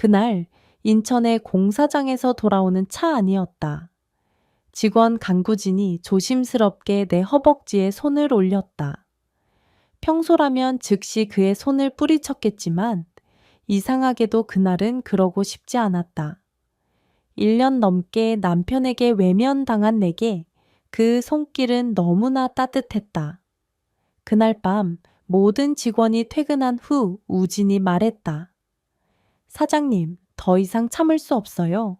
그날 인천의 공사장에서 돌아오는 차 안이었다. 직원 강구진이 조심스럽게 내 허벅지에 손을 올렸다. 평소라면 즉시 그의 손을 뿌리쳤겠지만 이상하게도 그날은 그러고 싶지 않았다. 1년 넘게 남편에게 외면당한 내게 그 손길은 너무나 따뜻했다. 그날 밤 모든 직원이 퇴근한 후 우진이 말했다. 사장님, 더 이상 참을 수 없어요.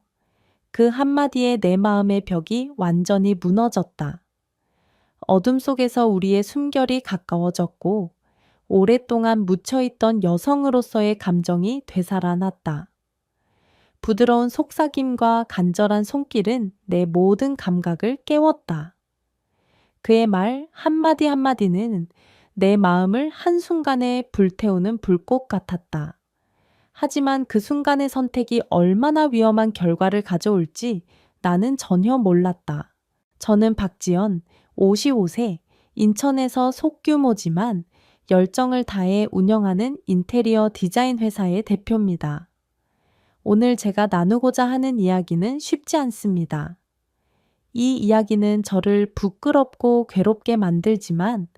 그 한마디에 내 마음의 벽이 완전히 무너졌다. 어둠 속에서 우리의 숨결이 가까워졌고 오랫동안 묻혀있던 여성으로서의 감정이 되살아났다. 부드러운 속삭임과 간절한 손길은 내 모든 감각을 깨웠다. 그의 말 한마디 한마디는 내 마음을 한순간에 불태우는 불꽃 같았다. 하지만 그 순간의 선택이 얼마나 위험한 결과를 가져올지 나는 전혀 몰랐다. 저는 박지연, 55세, 인천에서 소규모지만 열정을 다해 운영하는 인테리어 디자인 회사의 대표입니다. 오늘 제가 나누고자 하는 이야기는 쉽지 않습니다. 이 이야기는 저를 부끄럽고 괴롭게 만들지만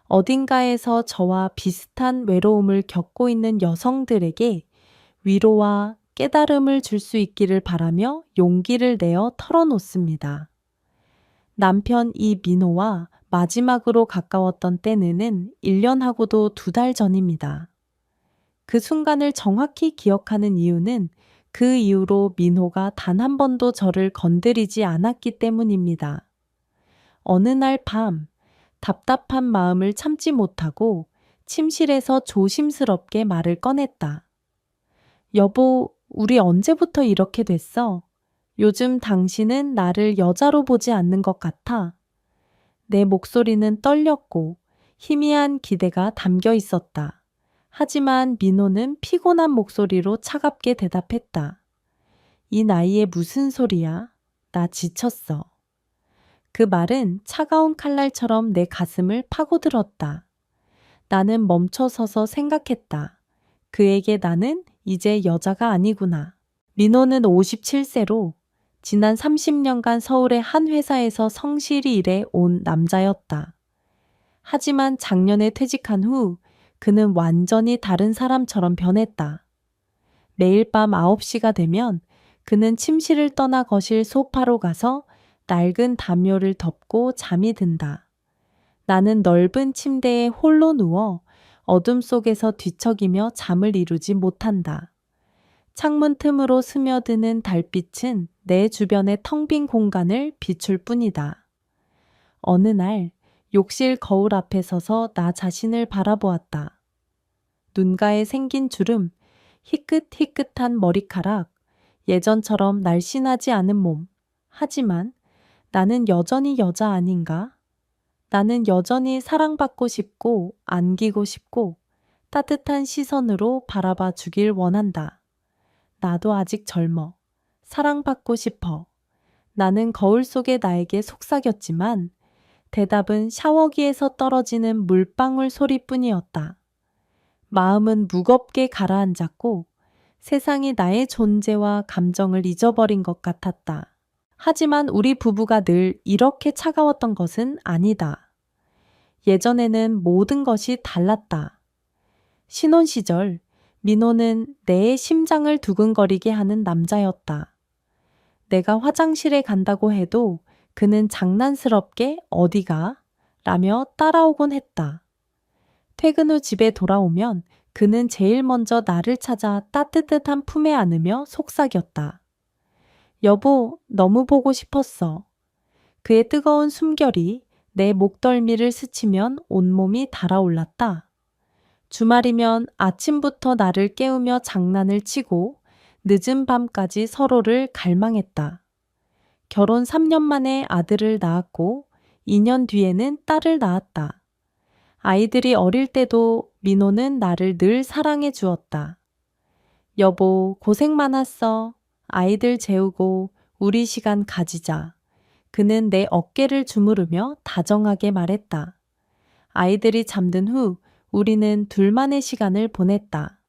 어딘가에서 저와 비슷한 외로움을 겪고 있는 여성들에게 위로와 깨달음을 줄 수 있기를 바라며 용기를 내어 털어놓습니다. 남편 이민호와 마지막으로 가까웠던 때는 1년하고도 2달 전입니다. 그 순간을 정확히 기억하는 이유는 그 이후로 민호가 단 한 번도 저를 건드리지 않았기 때문입니다. 어느 날 밤, 답답한 마음을 참지 못하고 침실에서 조심스럽게 말을 꺼냈다. 여보, 우리 언제부터 이렇게 됐어? 요즘 당신은 나를 여자로 보지 않는 것 같아. 내 목소리는 떨렸고 희미한 기대가 담겨 있었다. 하지만 민호는 피곤한 목소리로 차갑게 대답했다. 이 나이에 무슨 소리야? 나 지쳤어. 그 말은 차가운 칼날처럼 내 가슴을 파고들었다. 나는 멈춰서서 생각했다. 그에게 나는 이제 여자가 아니구나. 민호는 57세로 지난 30년간 서울의 한 회사에서 성실히 일해 온 남자였다. 하지만 작년에 퇴직한 후 그는 완전히 다른 사람처럼 변했다. 매일 밤 9시가 되면 그는 침실을 떠나 거실 소파로 가서 낡은 담요를 덮고 잠이 든다. 나는 넓은 침대에 홀로 누워 어둠 속에서 뒤척이며 잠을 이루지 못한다. 창문 틈으로 스며드는 달빛은 내 주변의 텅 빈 공간을 비출 뿐이다. 어느 날 욕실 거울 앞에 서서 나 자신을 바라보았다. 눈가에 생긴 주름, 희끗희끗한 머리카락, 예전처럼 날씬하지 않은 몸. 하지만 나는 여전히 여자 아닌가? 나는 여전히 사랑받고 싶고 안기고 싶고 따뜻한 시선으로 바라봐 주길 원한다. 나도 아직 젊어. 사랑받고 싶어. 나는 거울 속의 나에게 속삭였지만 대답은 샤워기에서 떨어지는 물방울 소리뿐이었다. 마음은 무겁게 가라앉았고 세상이 나의 존재와 감정을 잊어버린 것 같았다. 하지만 우리 부부가 늘 이렇게 차가웠던 것은 아니다. 예전에는 모든 것이 달랐다. 신혼 시절 민호는 내 심장을 두근거리게 하는 남자였다. 내가 화장실에 간다고 해도 그는 장난스럽게 어디가? 라며 따라오곤 했다. 퇴근 후 집에 돌아오면 그는 제일 먼저 나를 찾아 따뜻한 품에 안으며 속삭였다. 여보, 너무 보고 싶었어. 그의 뜨거운 숨결이 내 목덜미를 스치면 온몸이 달아올랐다. 주말이면 아침부터 나를 깨우며 장난을 치고 늦은 밤까지 서로를 갈망했다. 결혼 3년 만에 아들을 낳았고 2년 뒤에는 딸을 낳았다. 아이들이 어릴 때도 민호는 나를 늘 사랑해 주었다. 여보, 고생 많았어. 아이들 재우고 우리 시간 가지자. 그는 내 어깨를 주무르며 다정하게 말했다. 아이들이 잠든 후 우리는 둘만의 시간을 보냈다.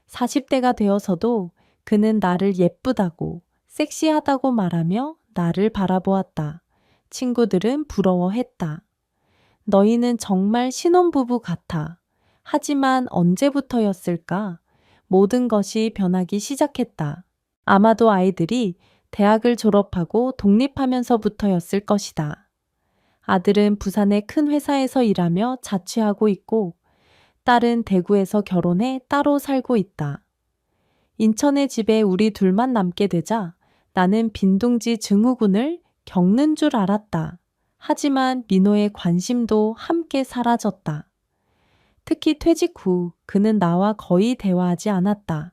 40대가 되어서도 그는 나를 예쁘다고, 섹시하다고 말하며 나를 바라보았다. 친구들은 부러워했다. 너희는 정말 신혼부부 같아. 하지만 언제부터였을까? 모든 것이 변하기 시작했다. 아마도 아이들이 대학을 졸업하고 독립하면서부터였을 것이다. 아들은 부산의 큰 회사에서 일하며 자취하고 있고, 딸은 대구에서 결혼해 따로 살고 있다. 인천의 집에 우리 둘만 남게 되자 나는 빈둥지 증후군을 겪는 줄 알았다. 하지만 민호의 관심도 함께 사라졌다. 특히 퇴직 후 그는 나와 거의 대화하지 않았다.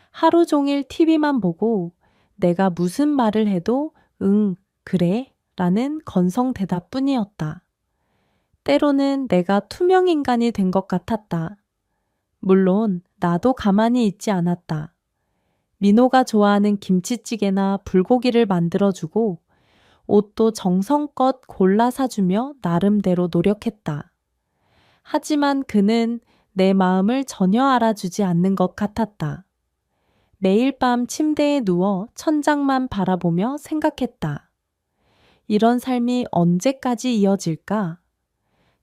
하루 종일 TV만 보고 내가 무슨 말을 해도 응, 그래 라는 건성 대답뿐이었다. 때로는 내가 투명 인간이 된 것 같았다. 물론 나도 가만히 있지 않았다. 민호가 좋아하는 김치찌개나 불고기를 만들어주고 옷도 정성껏 골라 사주며 나름대로 노력했다. 하지만 그는 내 마음을 전혀 알아주지 않는 것 같았다. 매일 밤 침대에 누워 천장만 바라보며 생각했다. 이런 삶이 언제까지 이어질까?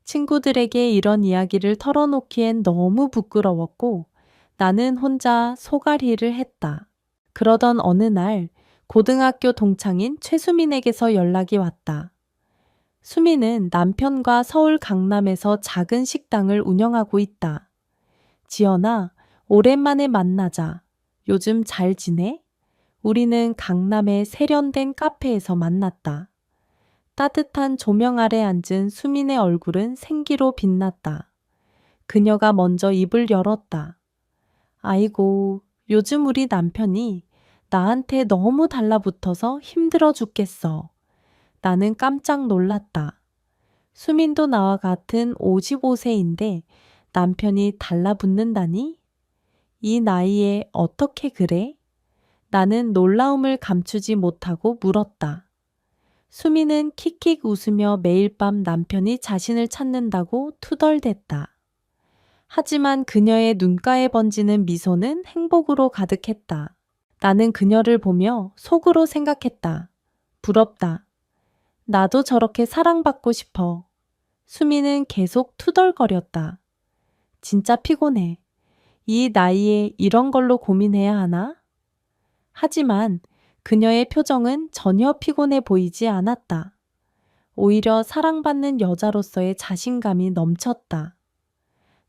친구들에게 이런 이야기를 털어놓기엔 너무 부끄러웠고 나는 혼자 소갈이를 했다. 그러던 어느 날 고등학교 동창인 최수민에게서 연락이 왔다. 수민은 남편과 서울 강남에서 작은 식당을 운영하고 있다. 지연아, 오랜만에 만나자. 요즘 잘 지내? 우리는 강남의 세련된 카페에서 만났다. 따뜻한 조명 아래 앉은 수민의 얼굴은 생기로 빛났다. 그녀가 먼저 입을 열었다. 아이고, 요즘 우리 남편이 나한테 너무 달라붙어서 힘들어 죽겠어. 나는 깜짝 놀랐다. 수민도 나와 같은 55세인데 남편이 달라붙는다니? 이 나이에 어떻게 그래? 나는 놀라움을 감추지 못하고 물었다. 수민은 킥킥 웃으며 매일 밤 남편이 자신을 찾는다고 투덜댔다. 하지만 그녀의 눈가에 번지는 미소는 행복으로 가득했다. 나는 그녀를 보며 속으로 생각했다. 부럽다. 나도 저렇게 사랑받고 싶어. 수미는 계속 투덜거렸다. 진짜 피곤해. 이 나이에 이런 걸로 고민해야 하나? 하지만 그녀의 표정은 전혀 피곤해 보이지 않았다. 오히려 사랑받는 여자로서의 자신감이 넘쳤다.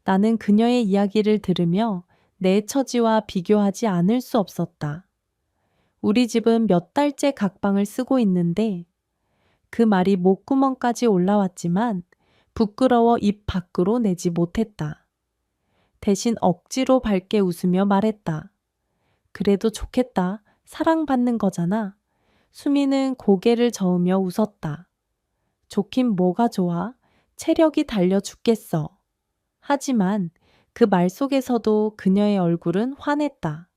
나는 그녀의 이야기를 들으며 내 처지와 비교하지 않을 수 없었다. 우리 집은 몇 달째 각방을 쓰고 있는데 그 말이 목구멍까지 올라왔지만 부끄러워 입 밖으로 내지 못했다. 대신 억지로 밝게 웃으며 말했다. 그래도 좋겠다. 사랑받는 거잖아. 수미는 고개를 저으며 웃었다. 좋긴 뭐가 좋아. 체력이 달려 죽겠어. 하지만 그 말 속에서도 그녀의 얼굴은 환했다.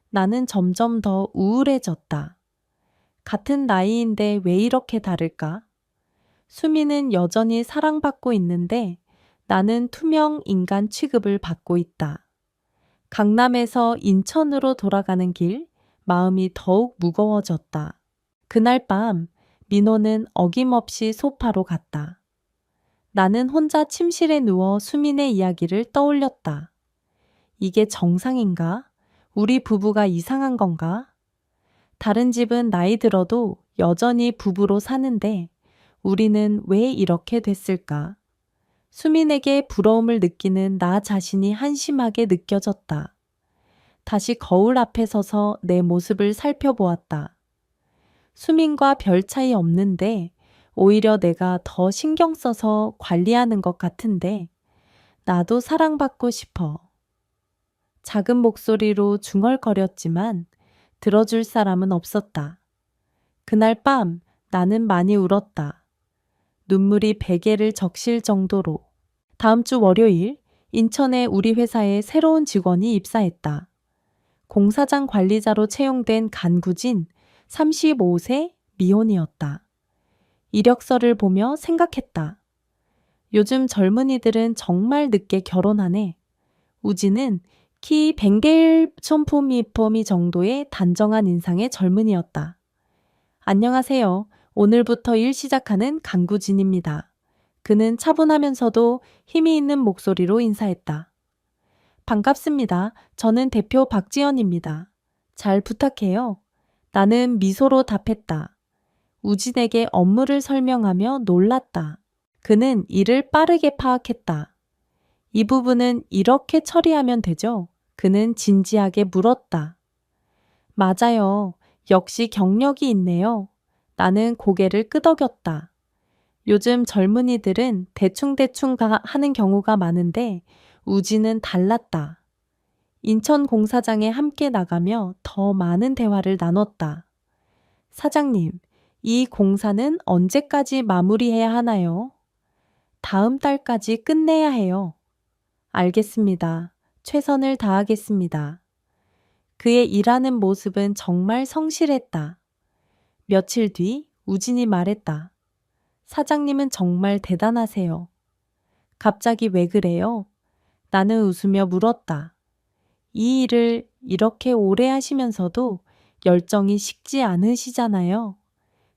나는 점점 더 우울해졌다. 같은 나이인데 왜 이렇게 다를까? 수미는 여전히 사랑받고 있는데 나는 투명 인간 취급을 받고 있다. 강남에서 인천으로 돌아가는 길, 마음이 더욱 무거워졌다. 그날 밤 민호는 어김없이 소파로 갔다. 나는 혼자 침실에 누워 수민의 이야기를 떠올렸다. 이게 정상인가? 우리 부부가 이상한 건가? 다른 집은 나이 들어도 여전히 부부로 사는데 우리는 왜 이렇게 됐을까? 수민에게 부러움을 느끼는 나 자신이 한심하게 느껴졌다. 다시 거울 앞에 서서 내 모습을 살펴보았다. 수민과 별 차이 없는데 오히려 내가 더 신경 써서 관리하는 것 같은데 나도 사랑받고 싶어. 작은 목소리로 중얼거렸지만 들어줄 사람은 없었다. 그날 밤 나는 많이 울었다. 눈물이 베개를 적실 정도로. 다음 주 월요일 인천에 우리 회사에 새로운 직원이 입사했다. 공사장 관리자로 채용된 간구진 35세 미혼이었다. 이력서를 보며 생각했다. 요즘 젊은이들은 정말 늦게 결혼하네. 우진은 키 100대 1촌포미 정도의 단정한 인상의 젊은이였다. 안녕하세요. 오늘부터 일 시작하는 강구진입니다. 그는 차분하면서도 힘이 있는 목소리로 인사했다. 반갑습니다. 저는 대표 박지연입니다. 잘 부탁해요. 나는 미소로 답했다. 우진에게 업무를 설명하며 놀랐다. 그는 일을 빠르게 파악했다. 이 부분은 이렇게 처리하면 되죠? 그는 진지하게 물었다. 맞아요. 역시 경력이 있네요. 나는 고개를 끄덕였다. 요즘 젊은이들은 대충대충 하는 경우가 많은데 우진은 달랐다. 인천 공사장에 함께 나가며 더 많은 대화를 나눴다. 사장님, 이 공사는 언제까지 마무리해야 하나요? 다음 달까지 끝내야 해요. 알겠습니다. 최선을 다하겠습니다. 그의 일하는 모습은 정말 성실했다. 며칠 뒤 우진이 말했다. 사장님은 정말 대단하세요. 갑자기 왜 그래요? 나는 웃으며 물었다. 이 일을 이렇게 오래 하시면서도 열정이 식지 않으시잖아요.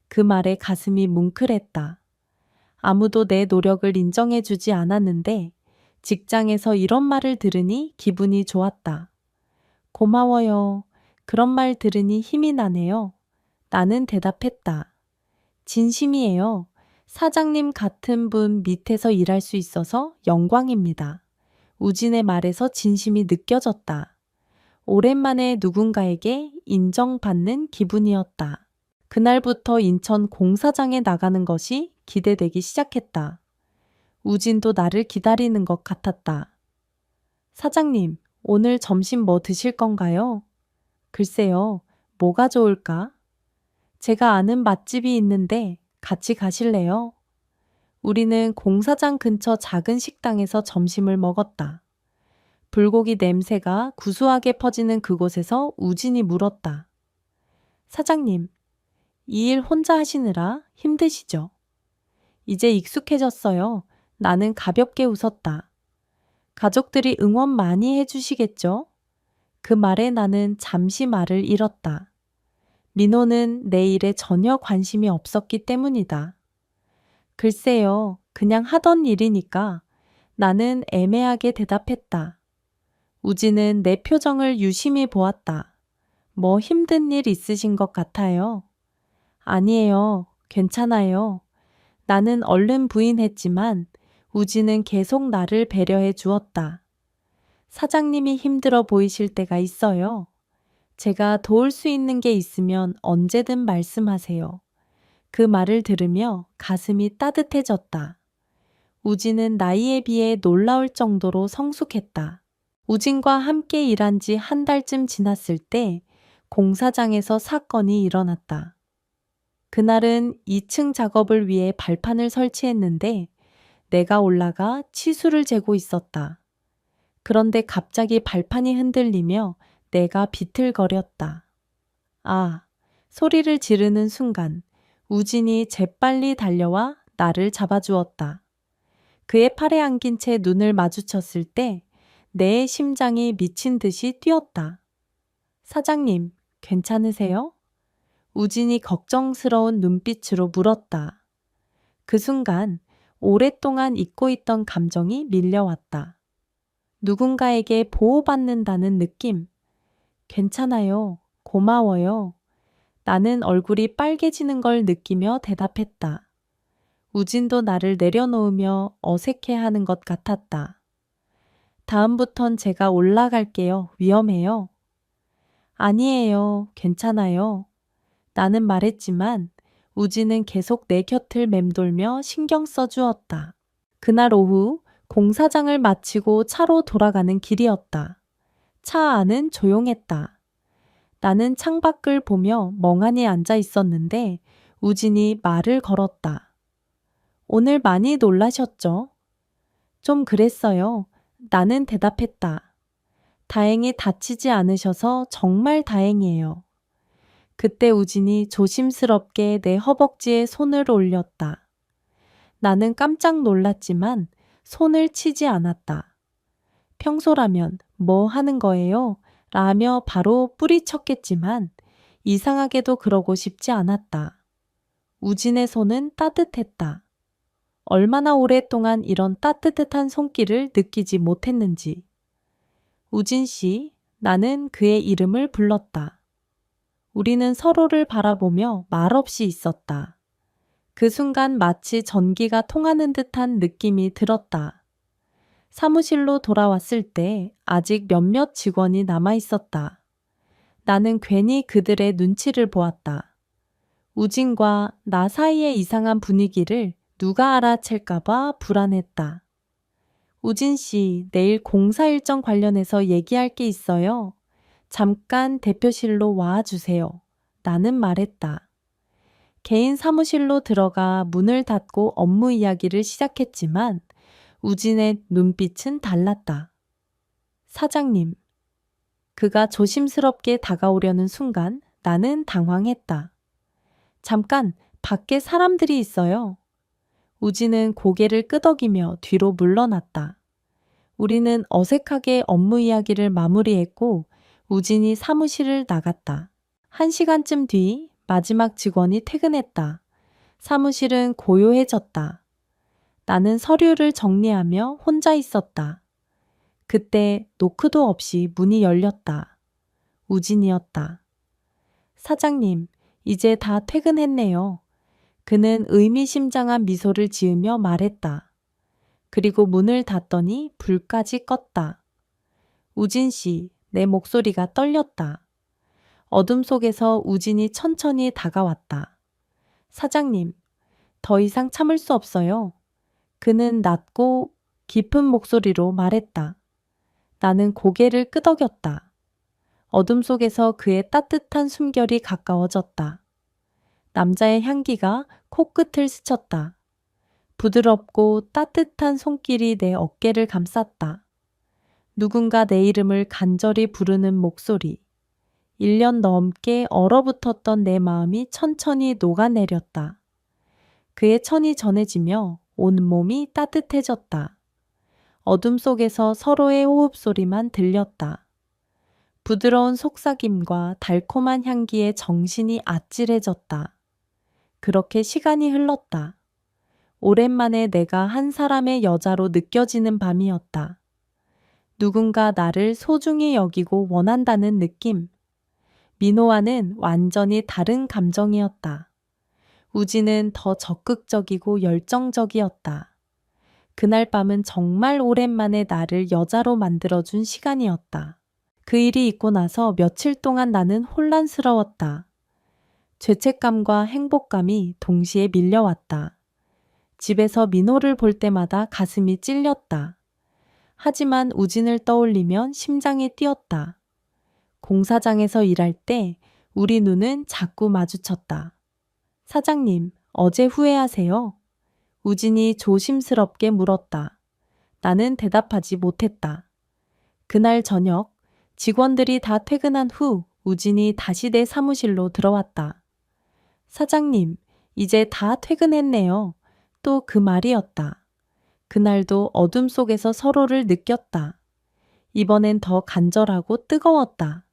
그 말에 가슴이 뭉클했다. 아무도 내 노력을 인정해주지 않았는데 직장에서 이런 말을 들으니 기분이 좋았다. 고마워요. 그런 말 들으니 힘이 나네요. 나는 대답했다. 진심이에요. 사장님 같은 분 밑에서 일할 수 있어서 영광입니다. 우진의 말에서 진심이 느껴졌다. 오랜만에 누군가에게 인정받는 기분이었다. 그날부터 인천 공사장에 나가는 것이 기대되기 시작했다. 우진도 나를 기다리는 것 같았다. 사장님, 오늘 점심 뭐 드실 건가요? 글쎄요, 뭐가 좋을까? 제가 아는 맛집이 있는데 같이 가실래요? 우리는 공사장 근처 작은 식당에서 점심을 먹었다. 불고기 냄새가 구수하게 퍼지는 그곳에서 우진이 물었다. 사장님, 이 일 혼자 하시느라 힘드시죠? 이제 익숙해졌어요. 나는 가볍게 웃었다. 가족들이 응원 많이 해주시겠죠? 그 말에 나는 잠시 말을 잃었다. 민호는 내 일에 전혀 관심이 없었기 때문이다. 글쎄요, 그냥 하던 일이니까. 나는 애매하게 대답했다. 우진은 내 표정을 유심히 보았다. 뭐 힘든 일 있으신 것 같아요. 아니에요. 괜찮아요. 나는 얼른 부인했지만 우진은 계속 나를 배려해 주었다. 사장님이 힘들어 보이실 때가 있어요. 제가 도울 수 있는 게 있으면 언제든 말씀하세요. 그 말을 들으며 가슴이 따뜻해졌다. 우진은 나이에 비해 놀라울 정도로 성숙했다. 우진과 함께 일한 지 한 달쯤 지났을 때 공사장에서 사건이 일어났다. 그날은 2층 작업을 위해 발판을 설치했는데 내가 올라가 치수를 재고 있었다. 그런데 갑자기 발판이 흔들리며 내가 비틀거렸다. 아, 소리를 지르는 순간 우진이 재빨리 달려와 나를 잡아주었다. 그의 팔에 안긴 채 눈을 마주쳤을 때 내 심장이 미친 듯이 뛰었다. 사장님, 괜찮으세요? 우진이 걱정스러운 눈빛으로 물었다. 그 순간 오랫동안 잊고 있던 감정이 밀려왔다. 누군가에게 보호받는다는 느낌. 괜찮아요. 고마워요. 나는 얼굴이 빨개지는 걸 느끼며 대답했다. 우진도 나를 내려놓으며 어색해하는 것 같았다. 다음부턴 제가 올라갈게요. 위험해요. 아니에요. 괜찮아요. 나는 말했지만 우진은 계속 내 곁을 맴돌며 신경 써주었다. 그날 오후 공사장을 마치고 차로 돌아가는 길이었다. 차 안은 조용했다. 나는 창밖을 보며 멍하니 앉아 있었는데 우진이 말을 걸었다. 오늘 많이 놀라셨죠? 좀 그랬어요. 나는 대답했다. 다행히 다치지 않으셔서 정말 다행이에요. 그때 우진이 조심스럽게 내 허벅지에 손을 올렸다. 나는 깜짝 놀랐지만 손을 치지 않았다. 평소라면 뭐 하는 거예요? 라며 바로 뿌리쳤겠지만 이상하게도 그러고 싶지 않았다. 우진의 손은 따뜻했다. 얼마나 오랫동안 이런 따뜻한 손길을 느끼지 못했는지. 우진 씨, 나는 그의 이름을 불렀다. 우리는 서로를 바라보며 말없이 있었다. 그 순간 마치 전기가 통하는 듯한 느낌이 들었다. 사무실로 돌아왔을 때 아직 몇몇 직원이 남아 있었다. 나는 괜히 그들의 눈치를 보았다. 우진과 나 사이의 이상한 분위기를 누가 알아챌까봐 불안했다. 우진 씨, 내일 공사 일정 관련해서 얘기할 게 있어요. 잠깐 대표실로 와 주세요. 나는 말했다. 개인 사무실로 들어가 문을 닫고 업무 이야기를 시작했지만 우진의 눈빛은 달랐다. 사장님. 그가 조심스럽게 다가오려는 순간 나는 당황했다. 잠깐, 밖에 사람들이 있어요. 우진은 고개를 끄덕이며 뒤로 물러났다. 우리는 어색하게 업무 이야기를 마무리했고 우진이 사무실을 나갔다. 1시간쯤 뒤 마지막 직원이 퇴근했다. 사무실은 고요해졌다. 나는 서류를 정리하며 혼자 있었다. 그때 노크도 없이 문이 열렸다. 우진이었다. 사장님, 이제 다 퇴근했네요. 그는 의미심장한 미소를 지으며 말했다. 그리고 문을 닫더니 불까지 껐다. 우진 씨, 내 목소리가 떨렸다. 어둠 속에서 우진이 천천히 다가왔다. 사장님, 더 이상 참을 수 없어요. 그는 낮고 깊은 목소리로 말했다. 나는 고개를 끄덕였다. 어둠 속에서 그의 따뜻한 숨결이 가까워졌다. 남자의 향기가 코끝을 스쳤다. 부드럽고 따뜻한 손길이 내 어깨를 감쌌다. 누군가 내 이름을 간절히 부르는 목소리. 1년 넘게 얼어붙었던 내 마음이 천천히 녹아내렸다. 그의 천이 전해지며 온몸이 따뜻해졌다. 어둠 속에서 서로의 호흡 소리만 들렸다. 부드러운 속삭임과 달콤한 향기에 정신이 아찔해졌다. 그렇게 시간이 흘렀다. 오랜만에 내가 한 사람의 여자로 느껴지는 밤이었다. 누군가 나를 소중히 여기고 원한다는 느낌. 민호와는 완전히 다른 감정이었다. 우진은 더 적극적이고 열정적이었다. 그날 밤은 정말 오랜만에 나를 여자로 만들어준 시간이었다. 그 일이 있고 나서 며칠 동안 나는 혼란스러웠다. 죄책감과 행복감이 동시에 밀려왔다. 집에서 민호를 볼 때마다 가슴이 찔렸다. 하지만 우진을 떠올리면 심장이 뛰었다. 공사장에서 일할 때 우리 눈은 자꾸 마주쳤다. 사장님, 어제 후회하세요? 우진이 조심스럽게 물었다. 나는 대답하지 못했다. 그날 저녁, 직원들이 다 퇴근한 후 우진이 다시 내 사무실로 들어왔다. 사장님, 이제 다 퇴근했네요. 또 그 말이었다. 그날도 어둠 속에서 서로를 느꼈다. 이번엔 더 간절하고 뜨거웠다.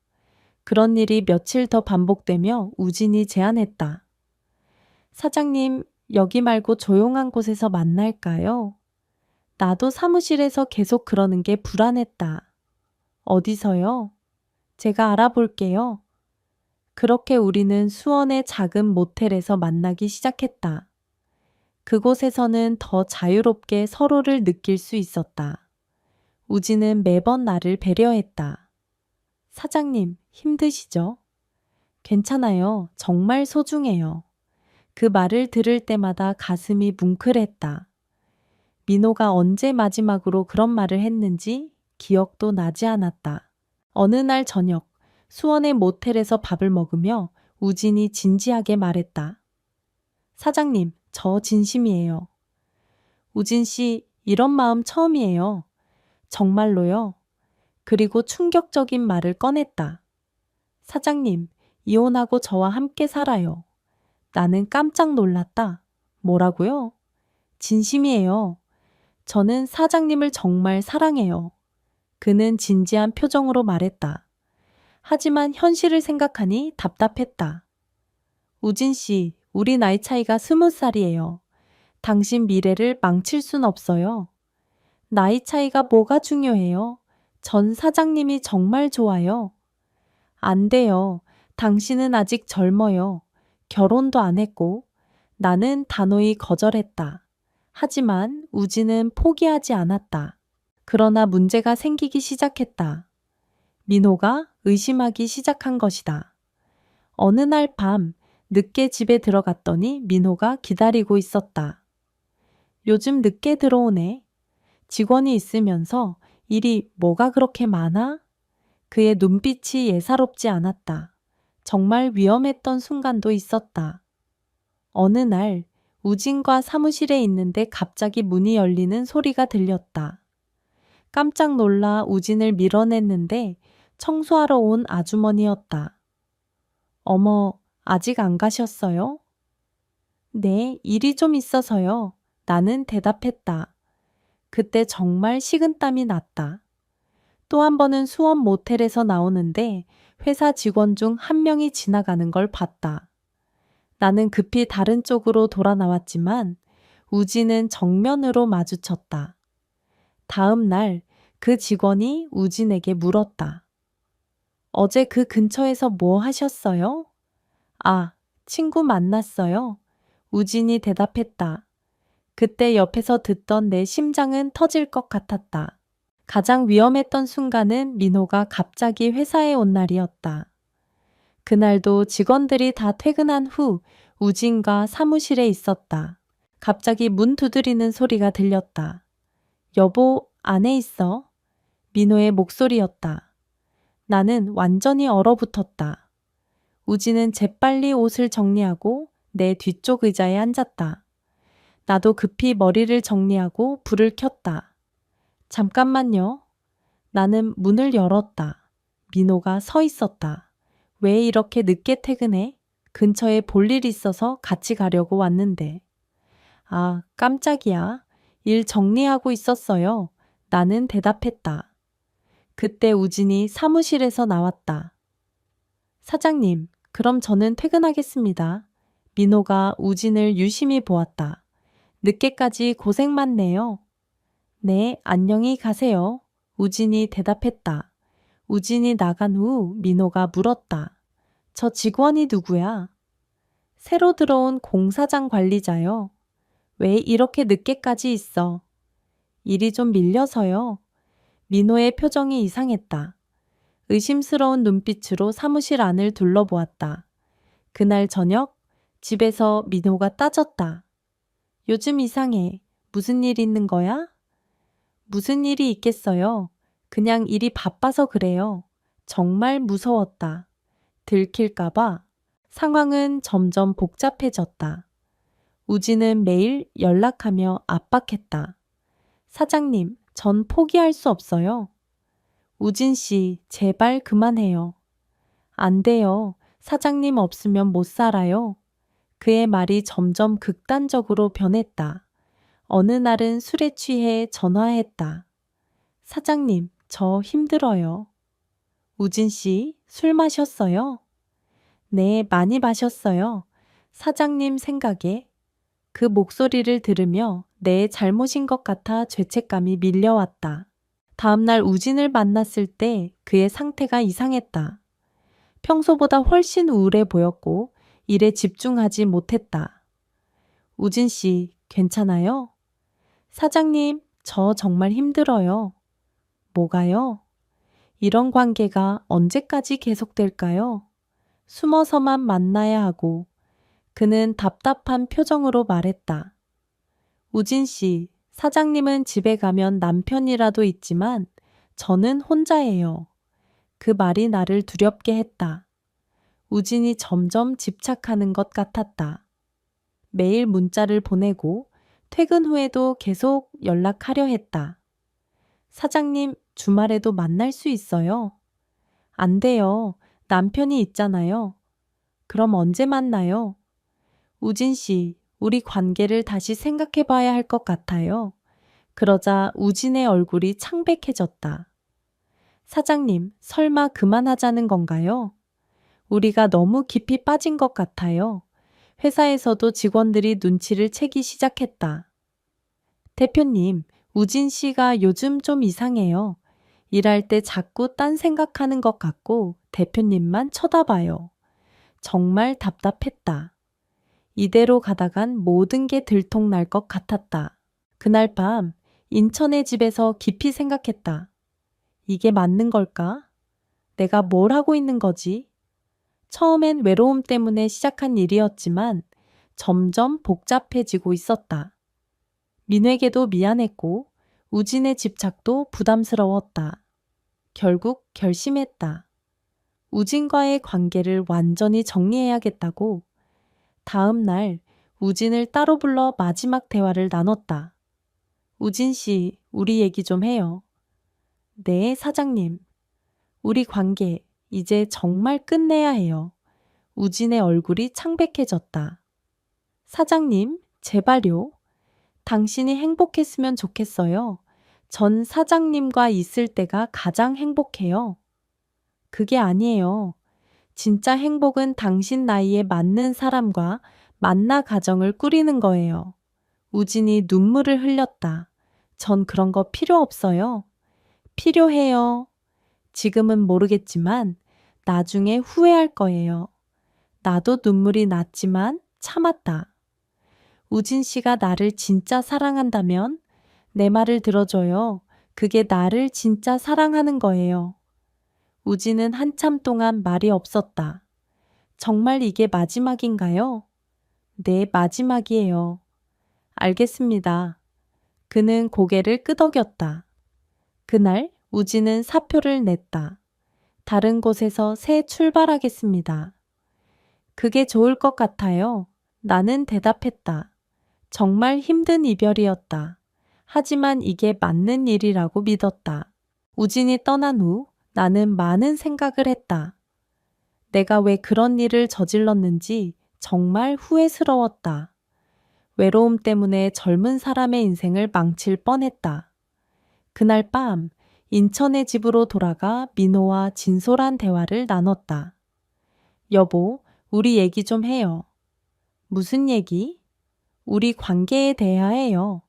그런 일이 며칠 더 반복되며 우진이 제안했다. 사장님, 여기 말고 조용한 곳에서 만날까요? 나도 사무실에서 계속 그러는 게 불안했다. 어디서요? 제가 알아볼게요. 그렇게 우리는 수원의 작은 모텔에서 만나기 시작했다. 그곳에서는 더 자유롭게 서로를 느낄 수 있었다. 우진은 매번 나를 배려했다. 사장님, 힘드시죠? 괜찮아요. 정말 소중해요. 그 말을 들을 때마다 가슴이 뭉클했다. 민호가 언제 마지막으로 그런 말을 했는지 기억도 나지 않았다. 어느 날 저녁, 수원의 모텔에서 밥을 먹으며 우진이 진지하게 말했다. 사장님, 저 진심이에요. 우진 씨, 이런 마음 처음이에요. 정말로요. 그리고 충격적인 말을 꺼냈다. 사장님, 이혼하고 저와 함께 살아요. 나는 깜짝 놀랐다. 뭐라고요? 진심이에요. 저는 사장님을 정말 사랑해요. 그는 진지한 표정으로 말했다. 하지만 현실을 생각하니 답답했다. 우진 씨, 우리 나이 차이가 20살이에요. 당신 미래를 망칠 순 없어요. 나이 차이가 뭐가 중요해요? 전 사장님이 정말 좋아요. 안 돼요. 당신은 아직 젊어요. 결혼도 안 했고. 나는 단호히 거절했다. 하지만 우진은 포기하지 않았다. 그러나 문제가 생기기 시작했다. 민호가 의심하기 시작한 것이다. 어느 날 밤 늦게 집에 들어갔더니 민호가 기다리고 있었다. 요즘 늦게 들어오네. 직원이 있으면서 일이 뭐가 그렇게 많아? 그의 눈빛이 예사롭지 않았다. 정말 위험했던 순간도 있었다. 어느 날 우진과 사무실에 있는데 갑자기 문이 열리는 소리가 들렸다. 깜짝 놀라 우진을 밀어냈는데 청소하러 온 아주머니였다. 어머, 아직 안 가셨어요? 네, 일이 좀 있어서요. 나는 대답했다. 그때 정말 식은땀이 났다. 또 한 번은 수원 모텔에서 나오는데 회사 직원 중 한 명이 지나가는 걸 봤다. 나는 급히 다른 쪽으로 돌아 나왔지만 우진은 정면으로 마주쳤다. 다음 날 그 직원이 우진에게 물었다. 어제 그 근처에서 뭐 하셨어요? 아, 친구 만났어요. 우진이 대답했다. 그때 옆에서 듣던 내 심장은 터질 것 같았다. 가장 위험했던 순간은 민호가 갑자기 회사에 온 날이었다. 그날도 직원들이 다 퇴근한 후 우진과 사무실에 있었다. 갑자기 문 두드리는 소리가 들렸다. 여보, 안에 있어. 민호의 목소리였다. 나는 완전히 얼어붙었다. 우진은 재빨리 옷을 정리하고 내 뒤쪽 의자에 앉았다. 나도 급히 머리를 정리하고 불을 켰다. 잠깐만요. 나는 문을 열었다. 민호가 서 있었다. 왜 이렇게 늦게 퇴근해? 근처에 볼 일 있어서 같이 가려고 왔는데. 아, 깜짝이야. 일 정리하고 있었어요. 나는 대답했다. 그때 우진이 사무실에서 나왔다. 사장님, 그럼 저는 퇴근하겠습니다. 민호가 우진을 유심히 보았다. 늦게까지 고생 많네요. 네, 안녕히 가세요. 우진이 대답했다. 우진이 나간 후 민호가 물었다. 저 직원이 누구야? 새로 들어온 공사장 관리자요. 왜 이렇게 늦게까지 있어? 일이 좀 밀려서요. 민호의 표정이 이상했다. 의심스러운 눈빛으로 사무실 안을 둘러보았다. 그날 저녁 집에서 민호가 따졌다. 요즘 이상해. 무슨 일 있는 거야? 무슨 일이 있겠어요. 그냥 일이 바빠서 그래요. 정말 무서웠다. 들킬까봐. 상황은 점점 복잡해졌다. 우진은 매일 연락하며 압박했다. 사장님, 전 포기할 수 없어요. 우진 씨, 제발 그만해요. 안 돼요. 사장님 없으면 못 살아요. 그의 말이 점점 극단적으로 변했다. 어느 날은 술에 취해 전화했다. 사장님, 저 힘들어요. 우진 씨, 술 마셨어요? 네, 많이 마셨어요. 사장님 생각에. 그 목소리를 들으며 내 잘못인 것 같아 죄책감이 밀려왔다. 다음날 우진을 만났을 때 그의 상태가 이상했다. 평소보다 훨씬 우울해 보였고 일에 집중하지 못했다. 우진 씨, 괜찮아요? 사장님, 저 정말 힘들어요. 뭐가요? 이런 관계가 언제까지 계속될까요? 숨어서만 만나야 하고. 그는 답답한 표정으로 말했다. 우진 씨, 사장님은 집에 가면 남편이라도 있지만 저는 혼자예요. 그 말이 나를 두렵게 했다. 우진이 점점 집착하는 것 같았다. 매일 문자를 보내고 퇴근 후에도 계속 연락하려 했다. 사장님, 주말에도 만날 수 있어요? 안 돼요. 남편이 있잖아요. 그럼 언제 만나요? 우진 씨, 우리 관계를 다시 생각해 봐야 할 것 같아요. 그러자 우진의 얼굴이 창백해졌다. 사장님, 설마 그만하자는 건가요? 우리가 너무 깊이 빠진 것 같아요. 회사에서도 직원들이 눈치를 채기 시작했다. 대표님, 우진 씨가 요즘 좀 이상해요. 일할 때 자꾸 딴 생각하는 것 같고 대표님만 쳐다봐요. 정말 답답했다. 이대로 가다간 모든 게 들통날 것 같았다. 그날 밤 인천의 집에서 깊이 생각했다. 이게 맞는 걸까? 내가 뭘 하고 있는 거지? 처음엔 외로움 때문에 시작한 일이었지만 점점 복잡해지고 있었다. 민에게도 미안했고 우진의 집착도 부담스러웠다. 결국 결심했다. 우진과의 관계를 완전히 정리해야겠다고. 다음 날 우진을 따로 불러 마지막 대화를 나눴다. 우진 씨, 우리 얘기 좀 해요. 네, 사장님. 우리 관계 이제 정말 끝내야 해요. 우진의 얼굴이 창백해졌다. 사장님, 제발요. 당신이 행복했으면 좋겠어요. 전 사장님과 있을 때가 가장 행복해요. 그게 아니에요. 진짜 행복은 당신 나이에 맞는 사람과 만나 가정을 꾸리는 거예요. 우진이 눈물을 흘렸다. 전 그런 거 필요 없어요. 필요해요. 지금은 모르겠지만 나중에 후회할 거예요. 나도 눈물이 났지만 참았다. 우진 씨가 나를 진짜 사랑한다면 내 말을 들어줘요. 그게 나를 진짜 사랑하는 거예요. 우진은 한참 동안 말이 없었다. 정말 이게 마지막인가요? 네, 마지막이에요. 알겠습니다. 그는 고개를 끄덕였다. 그날 우진은 사표를 냈다. 다른 곳에서 새 출발하겠습니다. 그게 좋을 것 같아요. 나는 대답했다. 정말 힘든 이별이었다. 하지만 이게 맞는 일이라고 믿었다. 우진이 떠난 후 나는 많은 생각을 했다. 내가 왜 그런 일을 저질렀는지 정말 후회스러웠다. 외로움 때문에 젊은 사람의 인생을 망칠 뻔했다. 그날 밤 인천의 집으로 돌아가 민호와 진솔한 대화를 나눴다. 여보, 우리 얘기 좀 해요. 무슨 얘기? 우리 관계에 대하여요.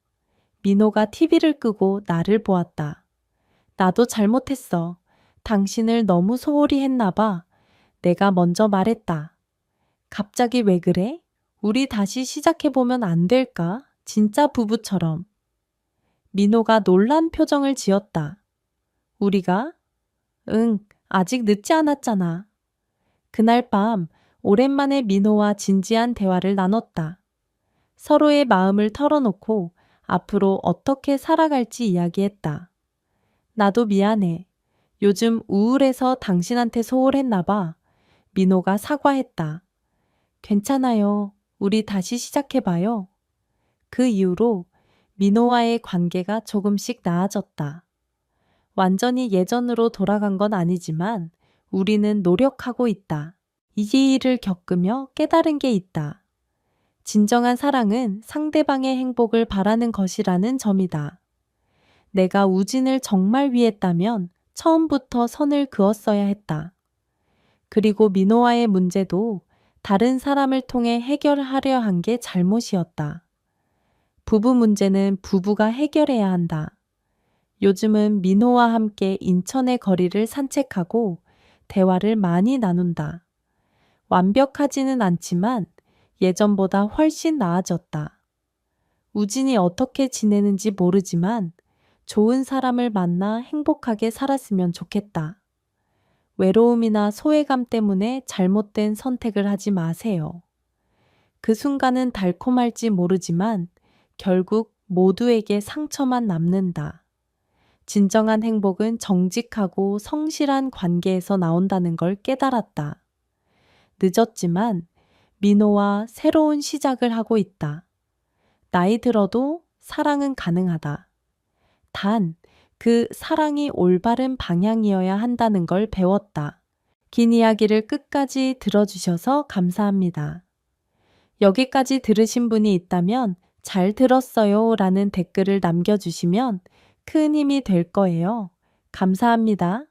민호가 TV를 끄고 나를 보았다. 나도 잘못했어. 당신을 너무 소홀히 했나 봐. 내가 먼저 말했다. 갑자기 왜 그래? 우리 다시 시작해보면 안 될까? 진짜 부부처럼. 민호가 놀란 표정을 지었다. 우리가? 응, 아직 늦지 않았잖아. 그날 밤 오랜만에 민호와 진지한 대화를 나눴다. 서로의 마음을 털어놓고 앞으로 어떻게 살아갈지 이야기했다. 나도 미안해. 요즘 우울해서 당신한테 소홀했나 봐. 민호가 사과했다. 괜찮아요. 우리 다시 시작해봐요. 그 이후로 민호와의 관계가 조금씩 나아졌다. 완전히 예전으로 돌아간 건 아니지만 우리는 노력하고 있다. 이 일을 겪으며 깨달은 게 있다. 진정한 사랑은 상대방의 행복을 바라는 것이라는 점이다. 내가 우진을 정말 위했다면 처음부터 선을 그었어야 했다. 그리고 민호와의 문제도 다른 사람을 통해 해결하려 한 게 잘못이었다. 부부 문제는 부부가 해결해야 한다. 요즘은 민호와 함께 인천의 거리를 산책하고 대화를 많이 나눈다. 완벽하지는 않지만 예전보다 훨씬 나아졌다. 우진이 어떻게 지내는지 모르지만 좋은 사람을 만나 행복하게 살았으면 좋겠다. 외로움이나 소외감 때문에 잘못된 선택을 하지 마세요. 그 순간은 달콤할지 모르지만 결국 모두에게 상처만 남는다. 진정한 행복은 정직하고 성실한 관계에서 나온다는 걸 깨달았다. 늦었지만 민호와 새로운 시작을 하고 있다. 나이 들어도 사랑은 가능하다. 단, 그 사랑이 올바른 방향이어야 한다는 걸 배웠다. 긴 이야기를 끝까지 들어주셔서 감사합니다. 여기까지 들으신 분이 있다면 잘 들었어요 라는 댓글을 남겨주시면 큰 힘이 될 거예요. 감사합니다.